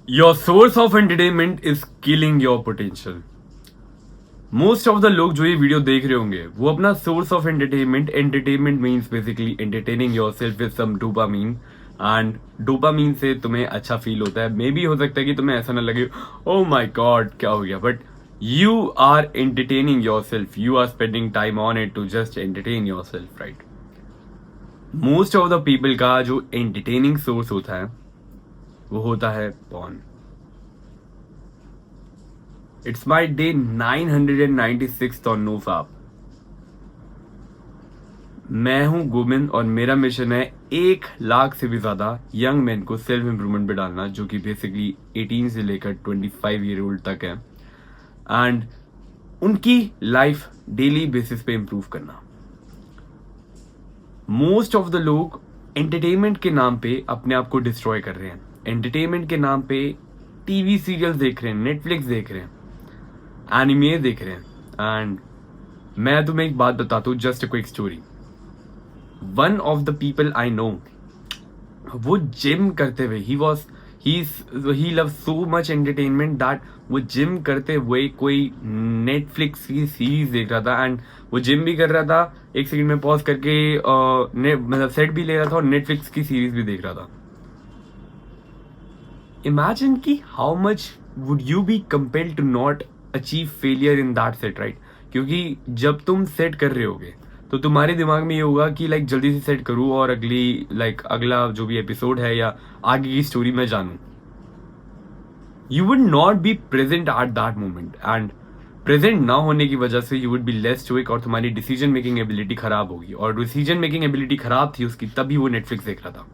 Your source of entertainment is killing your potential. Most of the लोग जो ये video देख रहे होंगे वो अपना source of entertainment means basically entertaining yourself with some dopamine, and dopamine से तुम्हें अच्छा फील होता है। मे बी हो सकता है कि तुम्हें ऐसा ना लगे ओ माई गॉड क्या हो गया, but you are entertaining yourself, you are spending time on it to just entertain yourself, right. Most of the people का जो एंटरटेनिंग सोर्स होता है वो होता है porn. It's my day 996 on NoFap. मैं हूं गोविंद और मेरा मिशन है 1 लाख से भी ज्यादा यंग मैन को सेल्फ इंप्रूवमेंट पे डालना, जो कि बेसिकली 18 से लेकर 25 ईयर ओल्ड तक है, एंड उनकी लाइफ डेली बेसिस पे इंप्रूव करना। मोस्ट ऑफ द लोग एंटरटेनमेंट के नाम पे अपने आप को डिस्ट्रॉय कर रहे हैं। एंटरटेनमेंट के नाम पे टीवी सीरियल्स देख रहे हैं, नेटफ्लिक्स देख रहे हैं, एनिमे देख रहे हैं। एंड मैं तुम्हें एक बात बताता हूँ, just a quick story. One of the people I know, वो जिम करते हुए ही love so much entertainment that वो जिम करते हुए कोई नेटफ्लिक्स की सीरीज देख रहा था, एंड वो जिम भी कर रहा था, एक सेकंड में पॉज करके मतलब सेट भी ले रहा था और नेटफ्लिक्स की सीरीज भी देख रहा था। इमेजिन कि how much would you be compelled to not achieve failure in that set, right. क्योंकि जब तुम सेट कर रहे होगे तो तुम्हारे दिमाग में ये होगा कि लाइक जल्दी से सेट करूं और अगला जो भी एपिसोड है या आगे की स्टोरी में जानूं। You would not be present at that moment, and present ना होने की वजह से you would be less stoic और तुम्हारी डिसीजन मेकिंग एबिलिटी खराब होगी। और डिसीजन मेकिंग एबिलिटी खराब थी उसकी, तभी वो नेटफ्लिक्स देख रहा था।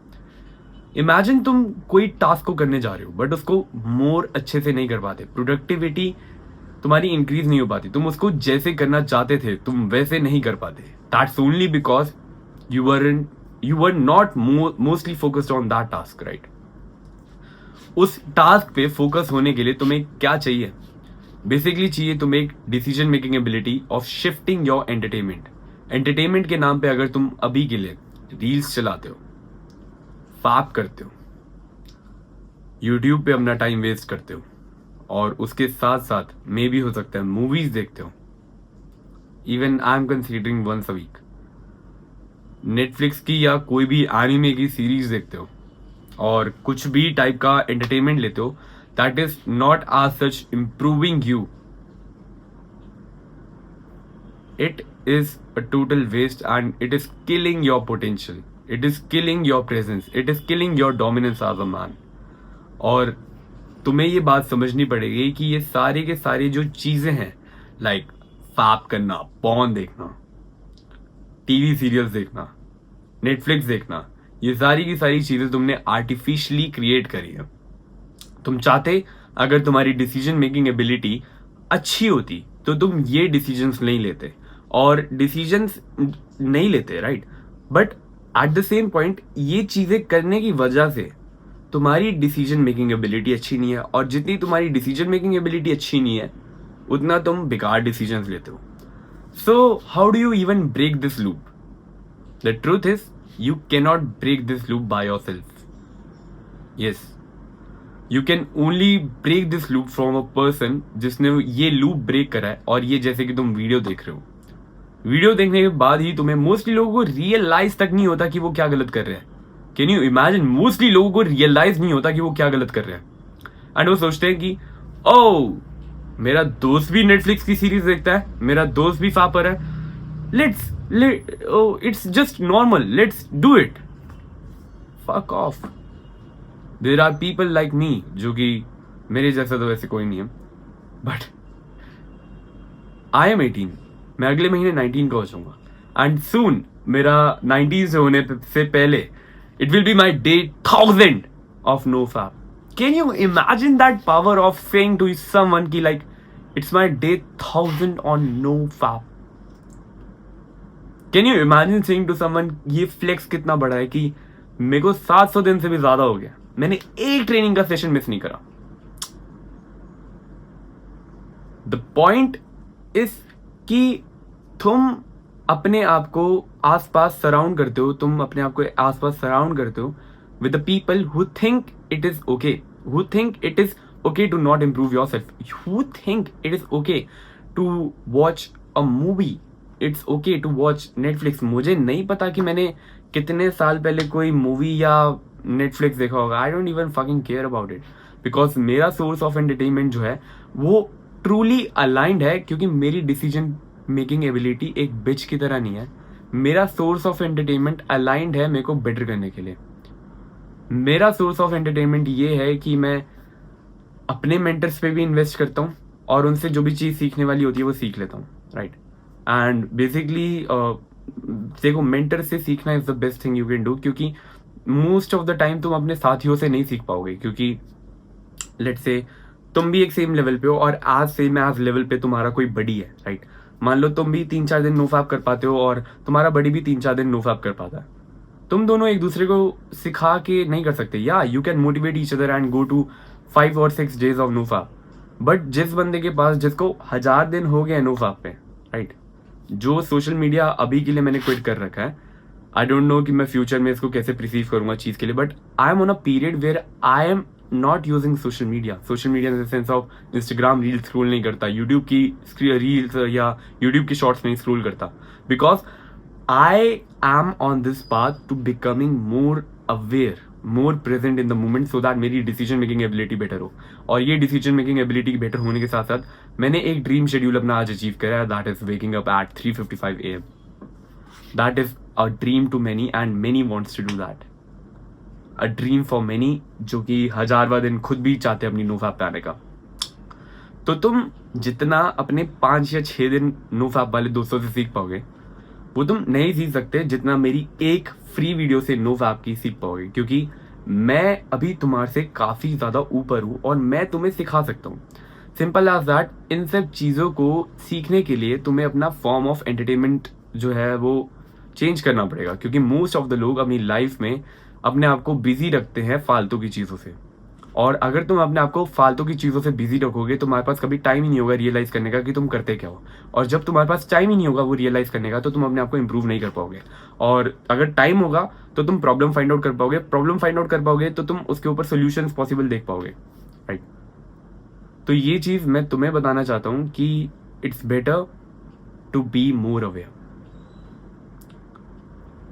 इमेजिन तुम कोई टास्क को करने जा रहे हो बट उसको मोर अच्छे से नहीं कर पाते, प्रोडक्टिविटी तुम्हारी इंक्रीज नहीं हो पाती, तुम उसको जैसे करना चाहते थे तुम वैसे नहीं कर पाते। That's only because you were not mostly focused on that task, right. उस टास्क पे फोकस होने के लिए तुम्हें क्या चाहिए? बेसिकली चाहिए तुम्हें एक decision making ability of shifting your entertainment. Entertainment के नाम पे अगर तुम अभी के लिए रील्स चलाते हो, फैप करते हो, यूट्यूब पे अपना टाइम वेस्ट करते हो, और उसके साथ साथ मे भी हो सकता है मूवीज देखते हो, even I am considering once a week, Netflix की या कोई भी एनिमे की सीरीज देखते हो, और कुछ भी टाइप का एंटरटेनमेंट लेते हो, that is not as such improving you, it is a total waste and it is killing your potential, it is killing your presence, it is killing your dominance as a man। और तुम्हें ये बात समझनी पड़ेगी कि ये सारे के सारे जो चीजें हैं, लाइक फैप करना, पॉर्न देखना, टीवी सीरियल्स देखना, नेटफ्लिक्स देखना, ये सारी की सारी चीजें तुमने आर्टिफिशियली क्रिएट करी है। तुम चाहते अगर तुम्हारी डिसीजन मेकिंग एबिलिटी अच्छी होती तो तुम ये डिसीजंस नहीं लेते, और डिसीजंस नहीं लेते, right. But at the same point ये चीजें करने की वजह से तुम्हारी डिसीजन मेकिंग एबिलिटी अच्छी नहीं है, और जितनी तुम्हारी डिसीजन मेकिंग एबिलिटी अच्छी नहीं है उतना तुम बेकार डिसीजंस लेते हो। So how do you even break this loop? The truth is you cannot break this loop by yourself. Yes, you can only break this loop from a person जिसने ये लूप ब्रेक करा है। और ये जैसे कि तुम वीडियो देख रहे हो, वीडियो देखने के बाद ही तुम्हें मोस्टली लोगों को रियलाइज तक नहीं होता कि वो क्या गलत कर रहे हैं। कैन यू इमेजिन, मोस्टली लोगों को रियलाइज नहीं होता कि वो क्या गलत कर रहे हैं, एंड वो सोचते हैं कि ओ मेरा दोस्त भी नेटफ्लिक्स की सीरीज देखता है, मेरा दोस्त भी फापर है, it's just normal, let's do it. Fuck off. There are people like me, जो कि मेरे जैसा तो वैसे कोई नहीं है, बट आई एम 18, मैं अगले महीने 19 का हो जाऊंगा, एंड सून मेरा 19 से होने से पहले it will be my day 1000 of no fap. Can you imagine that power of saying to someone की like it's my day 1000 on no fap? Can you imagine saying to someone, ये flex कितना बड़ा है कि मेरे को 700 दिन से भी ज्यादा हो गया, मैंने एक ट्रेनिंग का सेशन मिस नहीं करा। द पॉइंट इज कि तुम अपने आप को आसपास सराउंड करते हो, तुम अपने आप को आसपास सराउंड करते हो with the people who think it is okay, who think it is okay to not improve yourself, who think it is okay to watch a movie, it's okay to watch Netflix. मुझे नहीं पता कि मैंने कितने साल पहले कोई movie या Netflix देखा होगा. I don't even fucking care about it, because मेरा सोर्स ऑफ एंटरटेनमेंट जो है वो ट्रूली अलाइंड है, क्योंकि मेरी डिसीजन मेकिंग एबिलिटी एक बिच की तरह नहीं है. मेरा सोर्स ऑफ एंटरटेनमेंट अलाइंड है मेरे को बेटर करने के लिए. मेरा सोर्स ऑफ एंटरटेनमेंट ये है कि मैं अपने मेंटर्स पे भी इन्वेस्ट करता हूँ और उनसे जो भी चीज़ सीखने वाली होती है वो सीख लेता हूँ, राइट. एंड बेसिकली देखो, मेंटर से सीखना is the best thing you can do, क्योंकि मोस्ट ऑफ द टाइम तुम अपने साथियों से नहीं सीख पाओगे, क्योंकि लेट्स से तुम भी एक सेम लेवल पे हो और आज सेम एज लेवल पे तुम्हारा कोई बड़ी है, राइट. मान लो तुम भी 3-4 दिन नोफैप कर पाते हो और तुम्हारा बड़ी भी 3-4 दिन नोफैप कर पाता है. तुम दोनों एक दूसरे को सिखा के नहीं कर सकते. या you can motivate each other and go to 5 or 6 days of NoFap. But जिस बंदे के पास, जिसको 1000 दिन हो गए नोफैप पे, राइट, जो सोशल मीडिया अभी के लिए मैंने क्विट कर रखा है, आई डोंट नो कि मैं फ्यूचर में इसको कैसे प्रिसीव करूंगा चीज के लिए, but I am on a period where I am not using social media in the sense of Instagram reel scroll नहीं करता, यूट्यूब की रील्स या यूट्यूब की शॉर्ट्स नहीं स्क्रोल करता, because I am on this path to becoming more aware, more present in the moment, so that मेरी decision making ability better हो. और ये डिसीजन मेकिंग एबिलिटी बेटर होने के साथ साथ मैंने एक ड्रीम शेड्यूल अपना आज अचीव करा है, that is waking up at 3:55 AM. That is a dream to many and many wants to do that. A dream for many, जो कि 1000वां दिन खुद भी चाहते हैं अपनी नोफैप पे आने का. तो तुम जितना अपने 5 या 6 दिन नोफैप वाले दोस्तों से सीख पाओगे, वो तुम नहीं सीख सकते जितना मेरी एक फ्री वीडियो से नोफैप की सीख पाओगे, क्योंकि मैं अभी तुम्हारे से काफी ज्यादा ऊपर हूं और मैं तुम्हें सिखा सकता हूं. Simple as that. इन सब चीजों को सीखने के लिए तुम्हें अपना फॉर्म ऑफ एंटरटेनमेंट जो है वो चेंज करना पड़ेगा, क्योंकि मोस्ट ऑफ द लोग अपनी लाइफ में अपने आप को बिजी रखते हैं फालतू की चीजों से. और अगर तुम अपने आप को फालतू की चीजों से बिजी रखोगे, तुम्हारे पास कभी टाइम ही नहीं होगा रियलाइज करने का कि तुम करते क्या हो. और जब तुम्हारे पास टाइम ही नहीं होगा वो रियलाइज करने का, तो तुम अपने आप को इंप्रूव नहीं कर पाओगे. और अगर टाइम होगा तो तुम प्रॉब्लम फाइंड आउट कर पाओगे, तो तुम उसके ऊपर सोल्यूशंस पॉसिबल देख पाओगे, राइट. तो ये चीज मैं तुम्हें बताना चाहता हूं कि it's better to be more aware.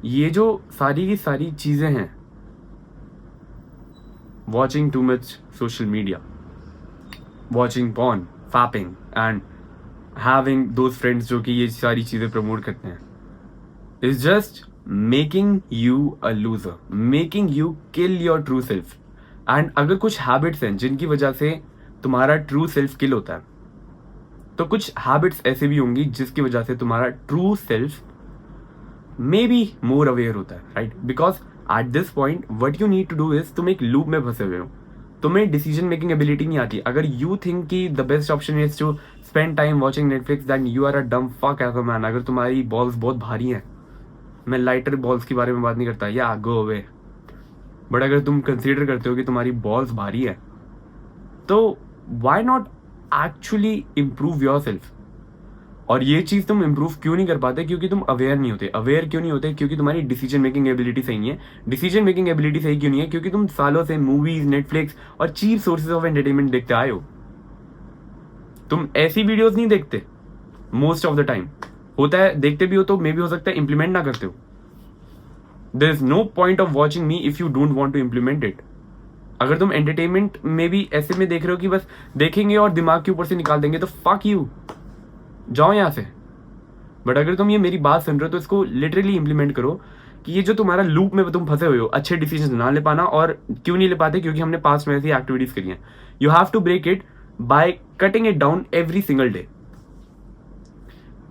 ये जो सारी की सारी चीजें हैं, watching too much social media, watching porn, fapping and having those friends जो कि ये सारी चीजें प्रमोट करते हैं, is just making you a loser, making you kill your true self. and अगर कुछ habits हैं जिनकी वजह से तुम्हारा true self kill होता है, तो कुछ habits ऐसे भी होंगी जिसकी वजह से तुम्हारा true self may be more aware होता है, right. Because at this point what you need to do is, तुम एक लूप में फंसे हुए हो, तुम्हें डिसीजन मेकिंग एबिलिटी नहीं आती. अगर यू थिंक कि the best option is to spend time watching Netflix, then you are a dumb fuck as a man. अगर तुम्हारी बॉल्स बहुत भारी हैं, मैं लाइटर बॉल्स के बारे में बात नहीं करता, या गो अवे, बट अगर तुम कंसिडर करते हो कि तुम्हारी बॉल्स भारी है, तो why not actually improve yourself. और ये चीज तुम इंप्रूव क्यों नहीं कर पाते, क्योंकि तुम अवेयर नहीं होते. अवेयर क्यों नहीं होते, क्योंकि तुम्हारी डिसीजन मेकिंग एबिलिटी सही नहीं है. डिसीजन मेकिंग एबिलिटी सही क्यों नहीं है, क्योंकि तुम सालों से मूवीज, नेटफ्लिक्स और चीप सोर्सेज ऑफ एंटरटेनमेंट देखते आए हो. तुम ऐसी वीडियोस नहीं देखते मोस्ट ऑफ द टाइम. होता है देखते भी हो तो मे भी हो सकता है इंप्लीमेंट ना करते हो. There is no point of watching me if you don't want to implement it. अगर तुम एंटरटेनमेंट में भी ऐसे में देख रहे हो कि बस देखेंगे और दिमाग के ऊपर से निकाल देंगे, तो फक यू, जाओ यहां से. बट अगर तुम ये मेरी बात सुन रहे हो तो इसको लिटरली इंप्लीमेंट करो कि ये जो तुम्हारा लूप में तुम फंसे हुए हो, अच्छे डिसीजन ना ले पाना. और क्यों नहीं ले पाते, क्योंकि हमने पास्ट में ऐसी एक्टिविटीज करी हैं. You have to break it by cutting it down every single day.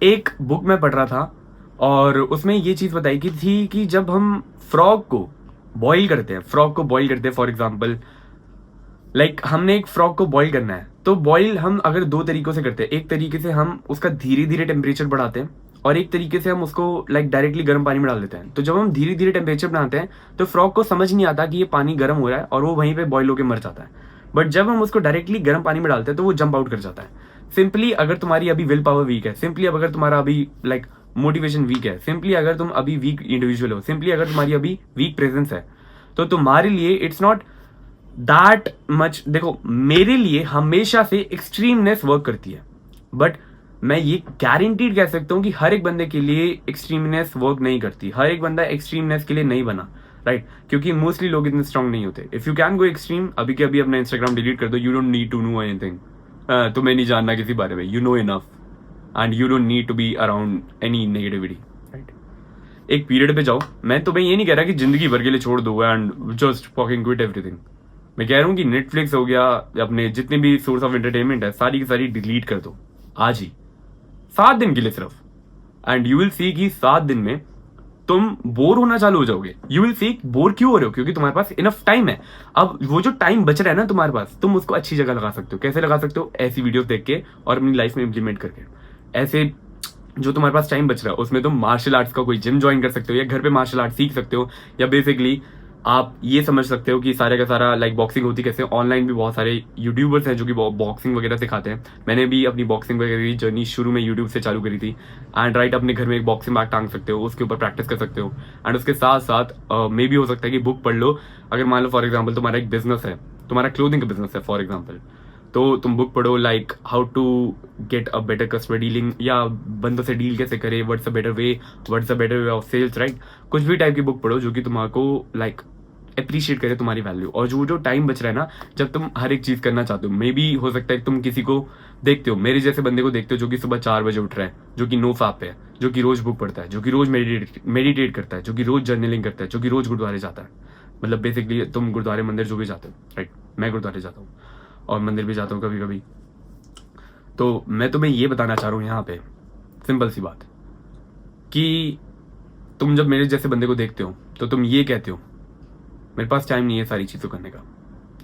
एक बुक में पढ़ रहा था और उसमें ये चीज बताई की थी कि जब हम फ्रॉग को बॉइल करते हैं, फॉर एग्जाम्पल लाइक हमने एक फ्रॉग को बॉइल करना है, तो बॉइल हम अगर 2 तरीकों से करते हैं. एक तरीके से हम उसका धीरे धीरे टेम्परेचर बढ़ाते हैं और एक तरीके से हम उसको लाइक डायरेक्टली गर्म पानी में डाल देते हैं. तो जब हम धीरे धीरे टेम्परेचर बनाते हैं तो फ्रॉग को समझ नहीं आता कि ये पानी गर्म हो रहा है और वो वहीं पे बॉइल होकर मर जाता है. बट जब हम उसको डायरेक्टली गर्म पानी में डालते हैं तो वो जंप आउट कर जाता है. सिंपली अगर तुम्हारी अभी विल पावर वीक है, सिंपली अगर तुम्हारा अभी लाइक मोटिवेशन वीक है, सिंपली अगर तुम अभी वीक इंडिविजुअल हो, सिंपली अगर तुम्हारी अभी वीक प्रेजेंस है, तो तुम्हारे लिए इट्स नॉट दैट मच, देखो मेरे लिए हमेशा से एक्सट्रीमनेस वर्क करती है, बट मैं ये गारंटीड कह सकता हूँ कि हर एक बंदे के लिए एक्सट्रीमनेस वर्क नहीं करती, हर एक बंदा एक्सट्रीमनेस के लिए नहीं बना, राइट क्योंकि मोस्टली लोग इतने स्ट्रांग नहीं होते. If you can go extreme, अभी के अभी अपना इंस्टाग्राम डिलीट कर दो, you don't need to know anything, तुम्हें नहीं जानना किसी बारे में, you know enough and you don't need to be around any negativity, right. एक पीरियड पे जाओ, मैं तुम्हें ये नहीं कह रहा कि जिंदगी भर के लिए छोड़ दो and just fucking quit everything. मैं कह रहा हूँ कि नेटफ्लिक्स हो गया, अपने जितने भी सोर्स ऑफ एंटरटेनमेंट है सारी की सारी डिलीट कर दो आज ही, 7 दिन के लिए सिर्फ, एंड यू विल सी कि 7 दिन में तुम बोर होना चालू हो जाओगे. यू विल सी बोर क्यों हो रहे हो, क्योंकि तुम्हारे पास इनफ टाइम है. अब वो जो टाइम बच रहा है ना तुम्हारे पास, तुम उसको अच्छी जगह लगा सकते हो. कैसे लगा सकते हो? ऐसी वीडियोस देख के और अपनी लाइफ में इंप्लीमेंट करके. ऐसे जो तुम्हारे पास टाइम बच रहा है उसमें तुम मार्शल आर्ट्स का कोई जिम ज्वाइन कर सकते हो, या घर पे मार्शल आर्ट सीख सकते हो, या बेसिकली आप ये समझ सकते हो कि सारे का सारा लाइक बॉक्सिंग होती कैसे. ऑनलाइन भी बहुत सारे यूट्यूबर्स हैं जो कि बॉक्सिंग वगैरह सिखाते हैं. मैंने भी अपनी बॉक्सिंग वगैरह की जर्नी शुरू में यूट्यूब से चालू करी थी. एंड राइट, अपने घर में एक बॉक्सिंग बैग टांग सकते हो, उसके ऊपर प्रैक्टिस कर सकते हो. एंड उसके साथ साथ मे भी हो सकता है कि बुक पढ़ लो. अगर मान लो फॉर एग्जाम्पल तुम्हारा एक बिजनेस है, तुम्हारा क्लोथिंग का बिजनेस है फॉर एग्जाम्पल, तो तुम बुक पढ़ो like how to get a better customer dealing, या बंदों से डील कैसे करे, what's a better way, what's a better way of sales, right. कुछ भी टाइप की बुक पढ़ो जो कि तुम्हारा लाइक अप्रिशिएट करे तुम्हारी वैल्यू. और जो टाइम बच रहा है ना, जब तुम हर एक चीज करना चाहते हो, मे बी हो सकता है तुम किसी को देखते हो, मेरे जैसे बंदे को देखते हो जो कि सुबह 4 बजे उठ रहा है, जो कि नो फैप पे है, जो कि रोज बुक पढ़ता है, जो कि रोज मेडिटेट करता है, जो कि रोज जर्नलिंग करता है, जो कि रोज गुरुद्वारे जाता है. मतलब बेसिकली तुम गुरुद्वारे मंदिर जो भी जाते हो, राइट. मैं गुरुद्वारे जाता हूँ और मंदिर भी जाता हूँ कभी कभी. तो मैं तुम्हें ये बताना चाह रहा हूँ यहाँ पे सिंपल सी बात, कि तुम जब मेरे जैसे बंदे को देखते हो तो तुम ये कहते हो मेरे पास टाइम नहीं है सारी चीज़ों करने का.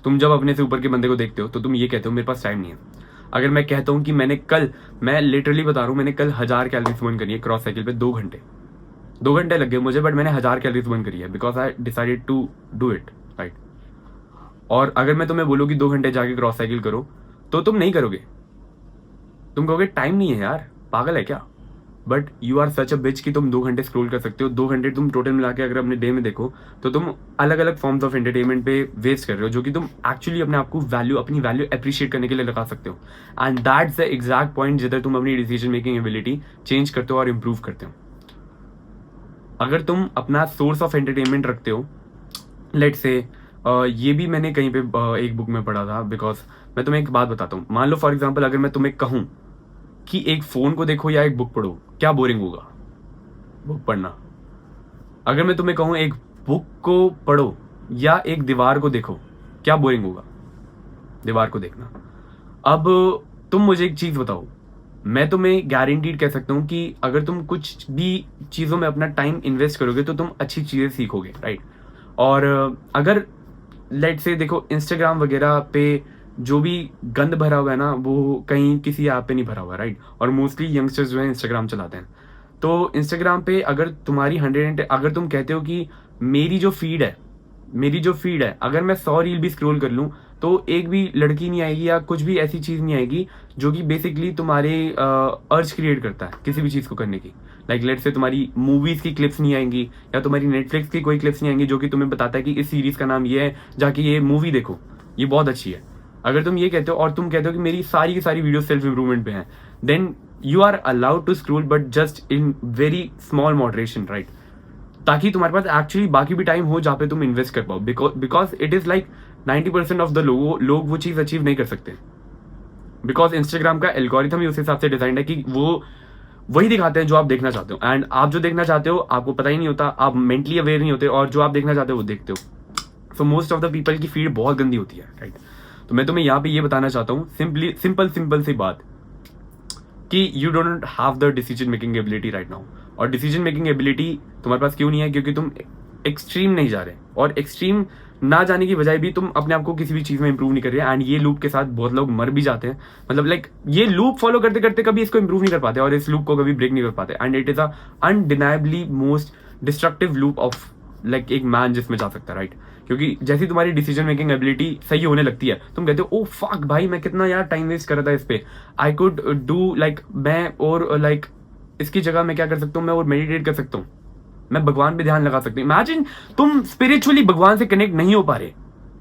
तुम जब अपने से ऊपर के बंदे को देखते हो तो तुम ये कहते हो मेरे पास टाइम नहीं है. अगर मैं कहता हूँ कि मैं लिटरली बता रहा हूँ, मैंने कल 1000 कैलोरीज बर्न करी है क्रॉस साइकिल पे 2 घंटे लग गए मुझे, बट मैंने 1000 कैलोरीज बर्न करी है because I decided to do it, right. और अगर मैं तुम्हें बोलूँ कि 2 घंटे जाके क्रॉस साइकिल करो तो तुम नहीं करोगे. तुम कहोगे टाइम नहीं है यार, पागल है क्या. बट यू आर सच अ बिच कि तुम 2 घंटे स्क्रॉल कर सकते हो. 2 घंटे तुम टोटल मिला के अगर अपने डे में देखो तो तुम अलग अलग फॉर्म्स ऑफ एंटरटेनमेंट पे वेस्ट कर रहे हो, जो कि तुम एक्चुअली अपने आप को अपनी वैल्यू अप्रिशिएट करने के लिए लगा सकते हो. And that's the exact point जिधर तुम अपनी डिसीजन मेकिंग एबिलिटी चेंज करते हो और इंप्रूव करते हो. अगर तुम अपना सोर्स ऑफ एंटरटेनमेंट रखते हो, लेट से ये भी मैंने कहीं पे एक बुक में पढ़ा था, बिकॉज मैं तुम्हें एक बात बताता हूँ. मान लो फॉर एग्जाम्पल अगर मैं तुम्हें कहूँ कि एक फोन को देखो या एक बुक पढ़ो, क्या बोरिंग होगा? बुक पढ़ना. अगर मैं तुम्हें कहूं एक बुक को पढ़ो या एक दीवार को देखो, क्या बोरिंग होगा? दीवार को देखना. अब तुम मुझे एक चीज बताओ, मैं तुम्हें गारंटीड कह सकता हूं कि अगर तुम कुछ भी चीजों में अपना टाइम इन्वेस्ट करोगे तो तुम अच्छी चीजें सीखोगे, राइट. और अगर लेट से देखो इंस्टाग्राम वगैरह पे जो भी गंद भरा हुआ है ना, वो कहीं किसी ऐप पे नहीं भरा हुआ, राइट. और मोस्टली यंगस्टर्स जो है इंस्टाग्राम चलाते हैं. तो इंस्टाग्राम पे अगर तुम्हारी अगर तुम कहते हो कि मेरी जो फीड है अगर मैं 100 रील भी स्क्रॉल कर लूं तो एक भी लड़की नहीं आएगी या कुछ भी ऐसी चीज नहीं आएगी जो कि बेसिकली तुम्हारे अर्ज क्रिएट करता है किसी भी चीज को करने की. लाइक लेट से तुम्हारी मूवीज की क्लिप्स नहीं आएंगी या तुम्हारी नेटफ्लिक्स की कोई क्लिप्स नहीं आएंगी जो कि तुम्हें बताता है कि इस सीरीज का नाम ये है, जाके ये मूवी देखो, ये बहुत अच्छी है. अगर तुम ये कहते हो और तुम कहते हो कि मेरी सारी की सारी वीडियो सेल्फ इंप्रूवमेंट पे हैं, then you are allowed to scroll but just in very small moderation, right. ताकि तुम्हारे पास एक्चुअली बाकी भी टाइम हो जहाँ पे तुम इन्वेस्ट कर पाओ, because it is like 90% of the लोग वो चीज अचीव नहीं कर सकते, बिकॉज इंस्टाग्राम का एल्गोरिथम ही उस हिसाब से डिजाइन है कि वो वही दिखाते हैं जो आप देखना चाहते हो. एंड आप जो देखना चाहते हो आपको पता ही नहीं होता, आप मेंटली अवेयर नहीं होते, और जो आप देखना चाहते हो वो देखते हो. So most of the people की फीड बहुत गंदी होती है, राइट. तो मैं तुम्हें यहाँ पे ये बताना चाहता हूँ सिंपल सी बात कि you don't have the decision making ability right now. और डिसीजन मेकिंग एबिलिटी तुम्हारे पास क्यों नहीं है? क्योंकि तुम एक्सट्रीम नहीं जा रहे, और एक्सट्रीम ना जाने की बजाय भी तुम अपने आप को किसी भी चीज में इंप्रूव नहीं कर रहे. एंड ये लूप के साथ बहुत लोग मर भी जाते हैं. मतलब लाइक ये लूप फॉलो करते करते कभी इसको इंप्रूव नहीं कर पाते और इस लूप को कभी ब्रेक नहीं कर पाते. And it is a undeniably most destructive loop of like एक मैन जिसमें जा सकता है, राइट. क्योंकि जैसी तुम्हारी डिसीजन मेकिंग एबिलिटी सही होने लगती है, तुम कहते हो ओ फक भाई मैं कितना यार टाइम वेस्ट कर रहा था इस पे, आई कुड डू लाइक मैं और लाइक इसकी जगह मैं क्या कर सकता हूँ, मैं और मेडिटेट कर सकता हूँ, मैं भगवान पे ध्यान लगा सकती हूँ. इमेजिन तुम स्पिरिचुअली भगवान से कनेक्ट नहीं हो पा रहे.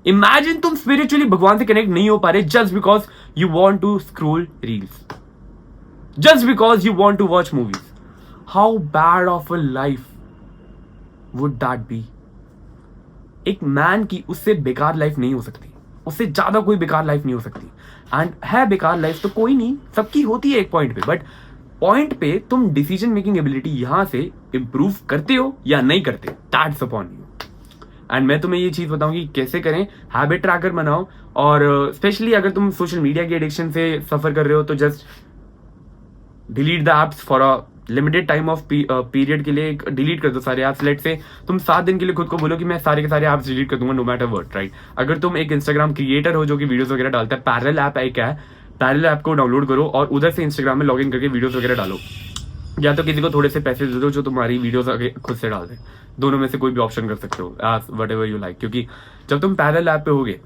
इमेजिन तुम स्पिरिचुअली भगवान से कनेक्ट नहीं हो पा रहे just because you want to scroll reels, just because you want to watch movies. How bad of a life would that be? एक मैन की उससे बेकार लाइफ नहीं हो सकती, उससे ज्यादा कोई बेकार लाइफ नहीं हो सकती. एंड है बेकार लाइफ तो कोई नहीं, सबकी होती है एक पॉइंट पे, बट पॉइंट पे तुम डिसीजन मेकिंग एबिलिटी यहां से इंप्रूव करते हो या नहीं करते, दैट्स अपॉन यू. एंड मैं तुम्हें ये चीज बताऊं कि कैसे करें. हैबिट ट्रैकर बनाओ, और स्पेशली अगर तुम सोशल मीडिया की एडिक्शन से सफर कर रहे हो तो just delete the apps for a limited time of period के लिए. डिलीट कर दो सारे ऐप्स. लेट से तुम 7 दिन के लिए खुद को बोलो कि मैं सारे के सारे ऐप्स डिलीट कर दूंगा नो मैटर व्हाट, राइट. अगर तुम एक इंस्टाग्राम क्रिएटर हो जो कि वीडियोस वगैरह डालता है, पैरेलल ऐप एक है, पैरेलल ऐप को डाउनलोड करो और उधर से इंस्टाग्राम में लॉग इन करके वीडियोस वगैरह डालो, या तो किसी को थोड़े से पैसे दे दो जो तुम्हारी वीडियोस आगे खुद से डाल दे. दोनों में से कोई भी ऑप्शन कर सकते हो, as whatever you like. क्योंकि जब तुम पैरेलल ऐप पे होगे,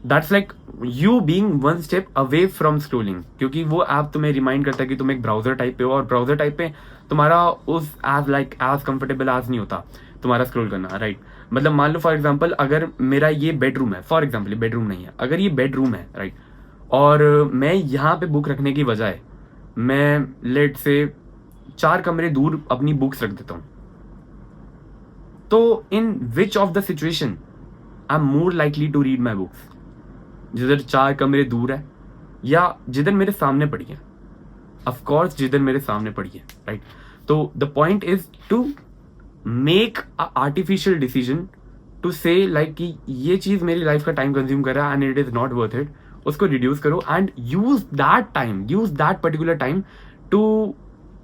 that's like you being one step away from scrolling. क्योंकि वो ऐप तुम्हें रिमाइंड करता है कि तुम एक ब्राउजर टाइप पे हो, और ब्राउजर टाइप पे तुम्हारा उस as like as comfortable as नहीं होता तुम्हारा स्क्रोल करना, राइट. मतलब मान लो फॉर एग्जाम्पल अगर मेरा ये बेडरूम है, फॉर एग्जाम्पल बेडरूम नहीं है, अगर ये बेडरूम है, राइट, और मैं यहाँ पे बुक रखने की बजाय मैं लेट से 4 कमरे दूर अपनी बुक्स रख देता हूं, तो in which of the situation I am more likely to read my books? जिधर 4 कमरे दूर है या जिधर मेरे सामने पड़ी है? ऑफकोर्स जिधर मेरे सामने पड़ी है, राइट. तो the point is to make a artificial decision to say like कि ये चीज मेरी लाइफ का टाइम कंज्यूम कर रहा है and it is not worth it. उसको रिड्यूस करो and use that time, use that particular time to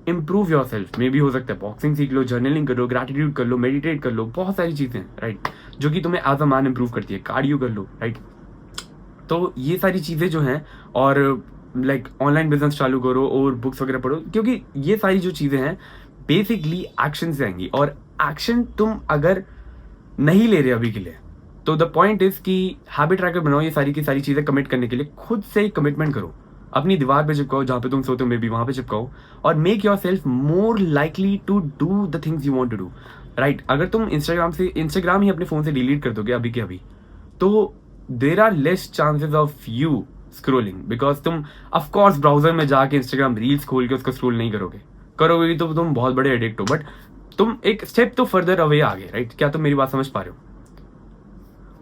improve yourself. Maybe हो सकता है बॉक्सिंग सीख लो, जर्नलिंग कर लो, ग्रैटिट्यूड कर लो, मेडिटेट कर लो, बहुत सारी चीजें हैं, राइट, जो कि तुम्हें एज अ मैन इंप्रूव करती है. कार्डियो कर लो, राइट. तो ये सारी चीजें जो हैं, और लाइक ऑनलाइन बिजनेस चालू करो और बुक्स वगैरह पढ़ो, क्योंकि ये सारी जो चीजें हैं बेसिकली एक्शन से आएंगी. और एक्शन तुम अगर नहीं ले रहे अभी के लिए, तो द पॉइंट इज कि हैबिट ट्रैकर बनाओ. ये सारी की सारी चीजें कमिट करने के लिए खुद से कमिटमेंट करो. अपनी दीवार पे चिपकाओ, जहां पे तुम सोते हो मे बी वहां पे चिपकाओ, और make yourself more likely to do the things you want to do, right. अगर तुम इंस्टाग्राम ही अपने फोन से डिलीट कर दोगे अभी के अभी, तो there are less chances of you scrolling, because तुम ऑफकोर्स ब्राउजर में जाके इंस्टाग्राम रील्स खोल के उसको स्क्रोल नहीं करोगे भी तो तुम बहुत बड़े एडिक्ट हो, बट तुम एक स्टेप तो फर्दर अवे आ गए, राइट. क्या तुम मेरी बात समझ पा रहे हो?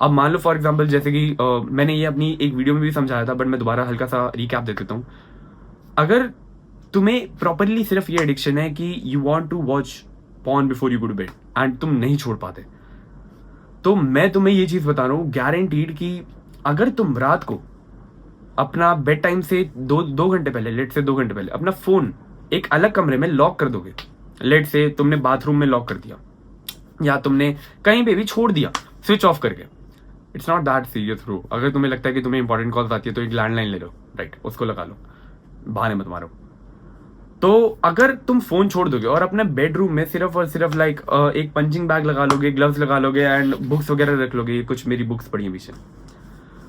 अब मान लो फॉर एग्जाम्पल जैसे कि मैंने ये अपनी एक वीडियो में भी समझाया था, बट मैं दोबारा हल्का सा रिकैप दे देता हूँ. अगर तुम्हें प्रॉपरली सिर्फ ये एडिक्शन है कि you want to watch porn before you go to bed and तुम नहीं छोड़ पाते, तो मैं तुम्हें ये चीज बता रहा हूँ गारंटीड कि अगर तुम रात को अपना बेड टाइम से 2 घंटे पहले, लेट से 2 घंटे पहले अपना फोन एक अलग कमरे में लॉक कर दोगे, लेट से तुमने बाथरूम में लॉक कर दिया या तुमने कहीं पे भी छोड़ दिया स्विच ऑफ करके, it's not that serious bro. अगर तुम्हें लगता है कि तुम्हें इंपॉर्टेंट कॉल्स आती है तो एक लैंडलाइन ले लो, राइट, उसको लगा लो, बहाने मत मारो. तो अगर तुम फोन छोड़ दोगे और अपने बेडरूम में सिर्फ और सिर्फ लाइक एक पंचिंग बैग लगा लोगे, ग्लव्स लगा लोगे एंड बुक्स वगैरह रख लोगे, कुछ मेरी बुक्स पढ़ी है पीछे,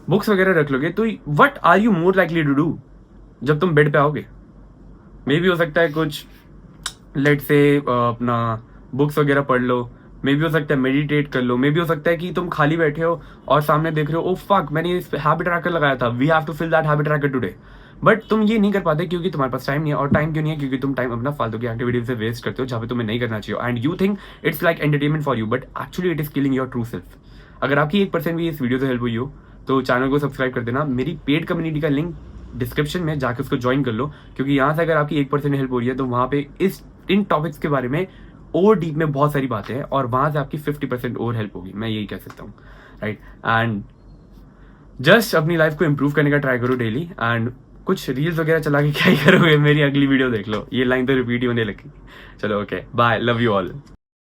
बुक्स वगैरह रख लोगे, तो what are you more likely to do जब तुम बेड पे आओगे? मे भी हो सकता है कुछ लेट से अपना बुक्स वगैरह पढ़ लो, मे भी हो सकता है मेडिटेट कर लो, मे भी हो सकता है कि तुम खाली बैठे हो और सामने देख रहे हो ओ फक मैंने इस हैबिट ट्रैकर लगाया था, we have to fill that habit tracker today, but तुम ये नहीं कर पाते क्योंकि तुम्हारे पास टाइम नहीं है. और टाइम क्यों नहीं है? क्योंकि तुम टाइम अपना फालतू की एक्टिविटीज से वेस्ट करते हो जहाँ पे तुम्हें नहीं करना चाहिए, and you think it's like entertainment for you, but actually it is killing your true self. अगर आपकी 1% भी इस वीडियो से हेल्प हुई हो तो चैनल को सब्सक्राइब कर देना. मेरी पेड कम्युनिटी का लिंक डिस्क्रिप्शन में जाकर उसको ज्वाइन कर लो, क्योंकि यहाँ से अगर आपकी 1% हेल्प हो रही है तो वहाँ पे इन टॉपिक्स के बारे में और डीप में बहुत सारी बातें हैं, और वहां से आपकी 50% और हेल्प होगी, मैं यही कह सकता हूँ, राइट. एंड जस्ट अपनी लाइफ को इंप्रूव करने का ट्राई करो डेली, एंड कुछ रील्स वगैरह चला के क्या ही करोगे, मेरी अगली वीडियो देख लो, ये लाइन तो रिपीट ही होने लगी. चलो okay, bye, love you all.